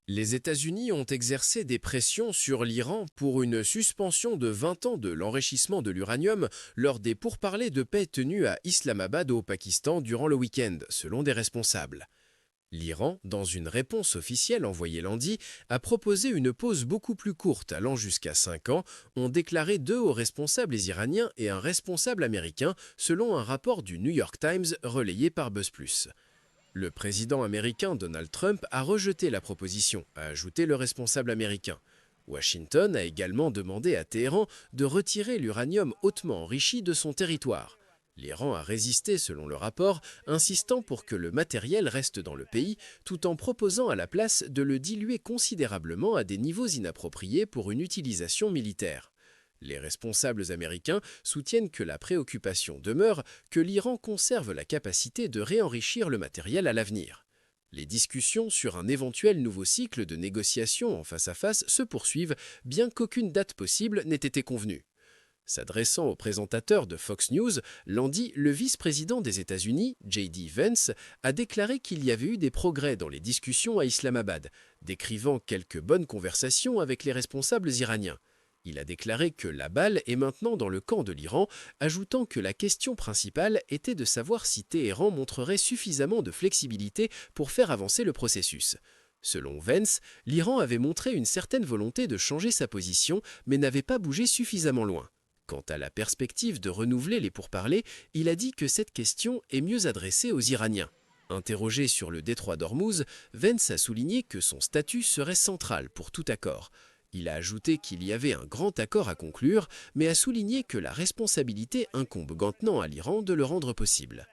Les États-Unis ont exercé des pressions sur l'Iran pour une suspension de 20 ans de l'enrichissement de l'uranium lors des pourparlers de paix tenus à Islamabad au Pakistan durant le week-end, selon des responsables. L'Iran, dans une réponse officielle envoyée lundi, a proposé une pause beaucoup plus courte, allant jusqu'à 5 ans, ont déclaré deux hauts responsables iraniens et un responsable américain, selon un rapport du New York Times relayé par BuzzPlus. Le président américain Donald Trump a rejeté la proposition, a ajouté le responsable américain. Washington a également demandé à Téhéran de retirer l'uranium hautement enrichi de son territoire. L'Iran a résisté selon le rapport, insistant pour que le matériel reste dans le pays, tout en proposant à la place de le diluer considérablement à des niveaux inappropriés pour une utilisation militaire. Les responsables américains soutiennent que la préoccupation demeure que l'Iran conserve la capacité de réenrichir le matériel à l'avenir. Les discussions sur un éventuel nouveau cycle de négociations en face à face se poursuivent, bien qu'aucune date possible n'ait été convenue. S'adressant au présentateur de Fox News, lundi, le vice-président des États-Unis, J.D. Vance, a déclaré qu'il y avait eu des progrès dans les discussions à Islamabad, décrivant quelques bonnes conversations avec les responsables iraniens. Il a déclaré que la balle est maintenant dans le camp de l'Iran, ajoutant que la question principale était de savoir si Téhéran montrerait suffisamment de flexibilité pour faire avancer le processus. Selon Vance, l'Iran avait montré une certaine volonté de changer sa position, mais n'avait pas bougé suffisamment loin. Quant à la perspective de renouveler les pourparlers, il a dit que cette question est mieux adressée aux Iraniens. Interrogé sur le détroit d'Ormuz, Vance a souligné que son statut serait central pour tout accord. Il a ajouté qu'il y avait un grand accord à conclure, mais a souligné que la responsabilité incombe maintenant à l'Iran de le rendre possible.